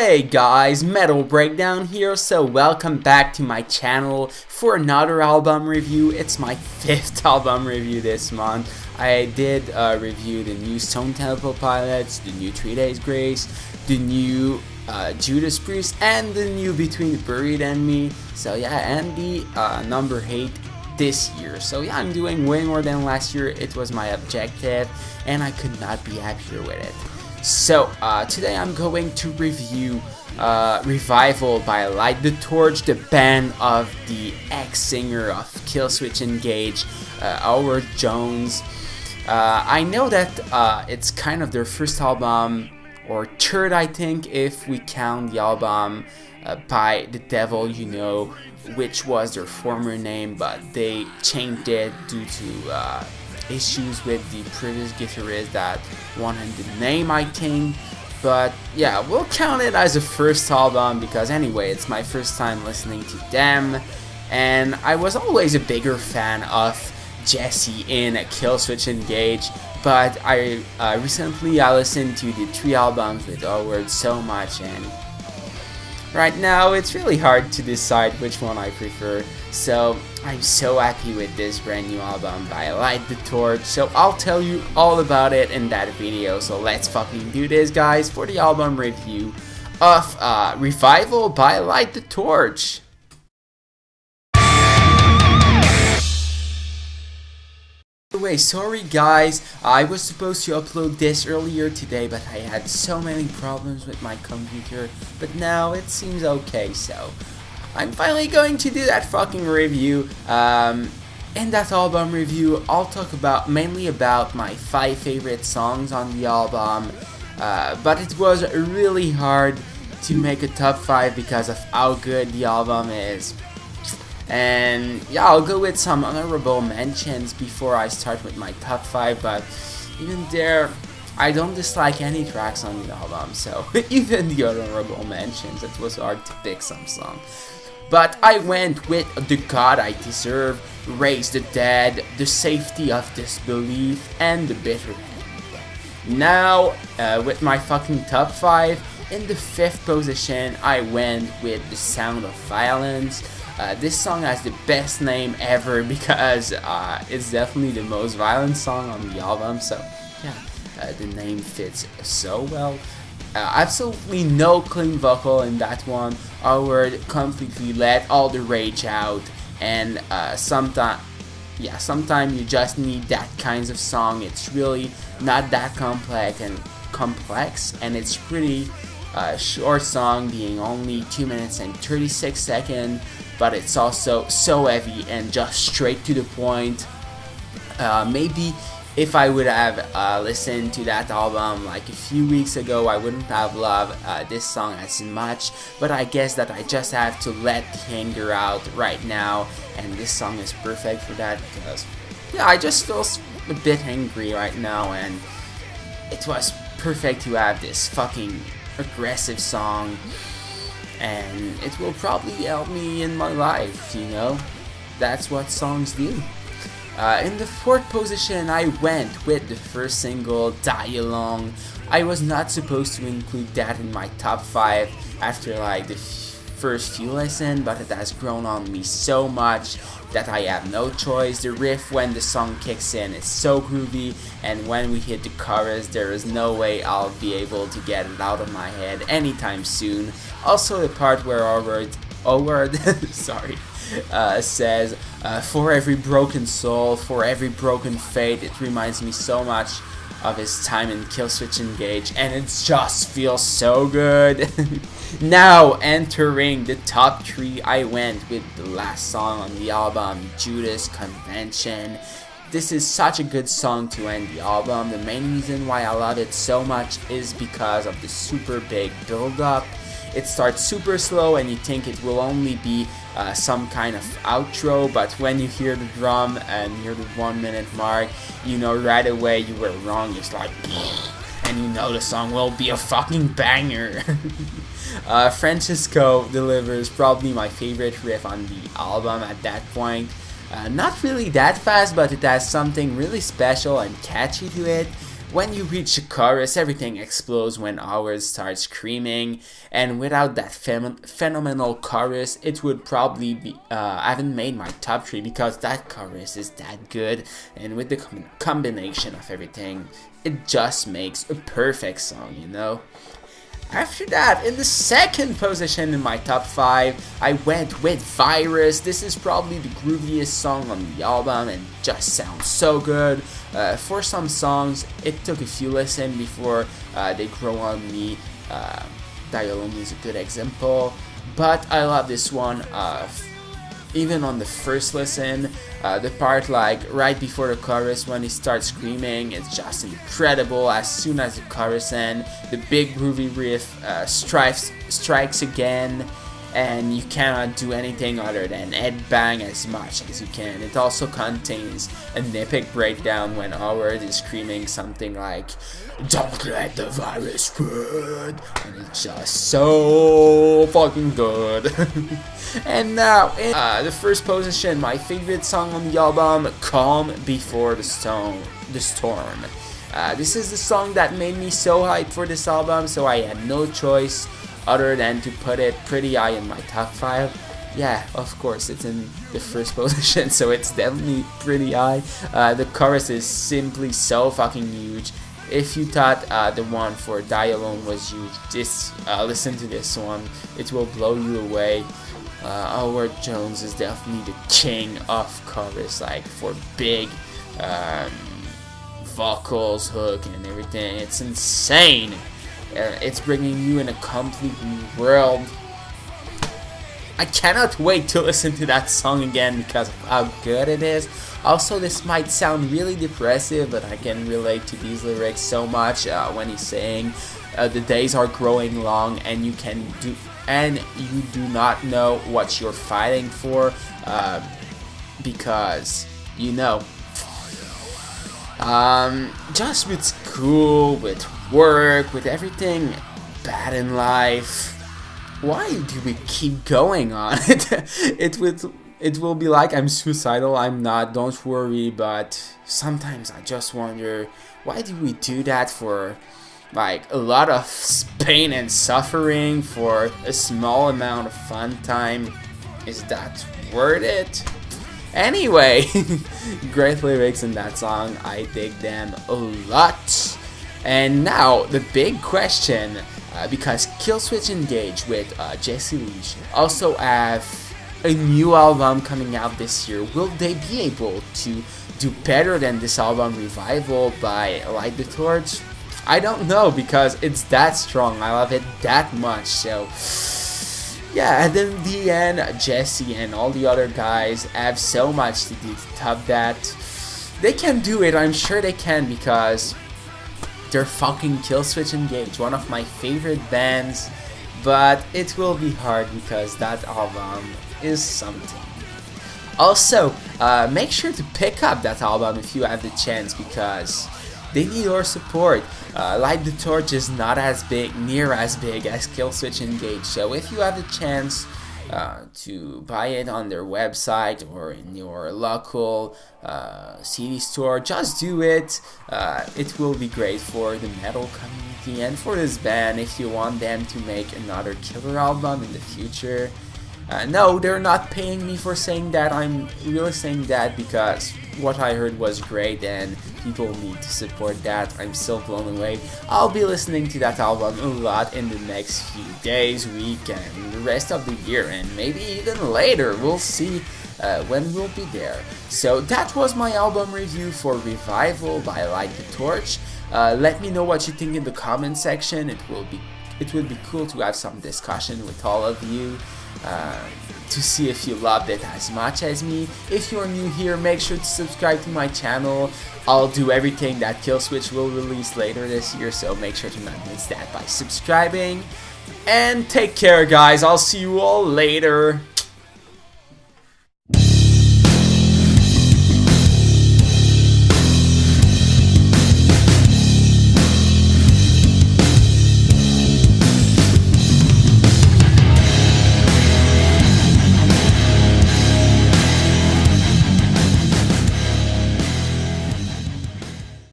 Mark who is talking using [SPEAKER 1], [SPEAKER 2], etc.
[SPEAKER 1] Hey guys, Metal Breakdown here, so welcome back to my channel for another album review. It's my 5th album review this month. I did review the new Stone Temple Pilots, the new 3 Days Grace, the new Judas Priest, and the new Between the Buried and Me. So yeah, and the number 8 this year. So yeah, I'm doing way more than last year. It was my objective, and I could not be happier with it. So, today I'm going to review Revival by Light the Torch, the band of the ex-singer of Killswitch Engage, Howard Jones. I know that it's kind of their first album, or third I think, if we count the album By the Devil You Know, which was their former name, but they changed it due to issues with the previous guitarist that wanted the name, I think. But yeah, we'll count it as a first album because anyway, it's my first time listening to them, and I was always a bigger fan of Jesse in Killswitch Engage, but I recently listened to the 3 albums with Howard so much, and right now it's really hard to decide which one I prefer. So I'm so happy with this brand new album by Light the Torch, so I'll tell you all about it in that video. So let's fucking do this, guys, for the album review of Revival by Light the Torch. Anyway, sorry guys, I was supposed to upload this earlier today, but I had so many problems with my computer, but now it seems okay, so I'm finally going to do that fucking review. In that album review, I'll talk mainly about my 5 favorite songs on the album, but it was really hard to make a top 5 because of how good the album is. And yeah, I'll go with some honorable mentions before I start with my top 5, but even there, I don't dislike any tracks on the album, so even the honorable mentions, it was hard to pick some song. But I went with The God I Deserve, Raise the Dead, The Safety of Disbelief, and The Bitter End. Now, with my fucking top 5, in the 5th position, I went with The Sound of Violence. This song has the best name ever because it's definitely the most violent song on the album, so yeah, the name fits so well. Absolutely no clean vocal in that one. Howard completely let all the rage out, and sometimes you just need that kinds of song. It's really not that complex, and it's pretty short song, being only 2 minutes and 36 seconds, but it's also so heavy and just straight to the point. Maybe if I would have listened to that album like a few weeks ago, I wouldn't have loved this song as much, but I guess that I just have to let the anger out right now, and this song is perfect for that because yeah, I just feel a bit angry right now, and it was perfect to have this fucking aggressive song, and it will probably help me in my life, you know, that's what songs do. In the 4th position, I went with the first single, Die Alone. I was not supposed to include that in my top 5 after like the first few listens, but it has grown on me so much that I have no choice. The riff when the song kicks in is so groovy, and when we hit the chorus, there is no way I'll be able to get it out of my head anytime soon. Also the part where Howard sorry, says, for every broken soul, for every broken fate, it reminds me so much of his time in Killswitch Engage, and it just feels so good. Now, entering the top 3, I went with the last song on the album, Judas Convention. This is such a good song to end the album. The main reason why I love it so much is because of the super big build-up. It starts super slow and you think it will only be some kind of outro, but when you hear the drum and near the 1 minute mark, you know right away you were wrong. It's like, and you know the song will be a fucking banger. Francisco delivers probably my favorite riff on the album at that point. Not really that fast, but it has something really special and catchy to it. When you reach the chorus, everything explodes when Howard starts screaming, and without that phenomenal chorus, it would probably be haven't made my top 3 because that chorus is that good, and with the combination of everything, it just makes a perfect song, you know? After that, in the second position in my top 5, I went with Virus. This is probably the grooviest song on the album and just sounds so good. For some songs, it took a few listens before they grow on me. Dialone is a good example, but I love this one. Even on the first listen, the part like right before the chorus when he starts screaming, it's just incredible. As soon as the chorus ends, the big groovy riff strikes again, and you cannot do anything other than headbang as much as you can. It also contains an epic breakdown when Howard is screaming something like, "Don't let the virus spread," and it's just so fucking good. And now, in the first position, my favorite song on the album, Calm Before the Storm. This is the song that made me so hyped for this album, so I had no choice other than to put it pretty high in my top 5. Yeah, of course, it's in the first position, so it's definitely pretty high. The chorus is simply so fucking huge. If you thought the one for Dialone was huge, listen to this one. It will blow you away. Howard Jones is definitely the king of chorus, like for big vocals, hook, and everything. It's insane. It's bringing you in a complete new world. I cannot wait to listen to that song again because of how good it is. Also, this might sound really depressive, but I can relate to these lyrics so much when he's saying the days are growing long and you do not know what you're fighting for, because you know, just with school, with work, with everything bad in life, why do we keep going on? It will be like I'm suicidal. I'm not, don't worry, but sometimes I just wonder, why do we do that for like a lot of pain and suffering for a small amount of fun time? Is that worth it? Anyway, great lyrics in that song. I dig them a lot. And now the big question, because Killswitch Engage with Jesse Leach also have a new album coming out this year. Will they be able to do better than this album Revival by Light the Torch? I don't know, because it's that strong. I love it that much. So yeah, and then the end, Jesse and all the other guys have so much to do to top that. They can do it, I'm sure they can, because they're fucking Killswitch Engage, one of my favorite bands. But it will be hard because that album is something. Also, make sure to pick up that album if you have the chance, because they need your support. Light the Torch is not as big, near as big as Killswitch Engage, so if you have the chance to buy it on their website or in your local CD store, just do it. It will be great for the metal community and for this band if you want them to make another killer album in the future. No, they're not paying me for saying that. I'm really saying that because what I heard was great and people need to support that. I'm still blown away. I'll be listening to that album a lot in the next few days, week, and the rest of the year, and maybe even later. We'll see when we'll be there. So that was my album review for Revival by Light the Torch. Let me know what you think in the comment section. It would be cool to have some discussion with all of you. To see if you loved it as much as me. If you're new here, make sure to subscribe to my channel. I'll do everything that Killswitch will release later this year, so make sure to not miss that by subscribing. And take care, guys. I'll see you all later.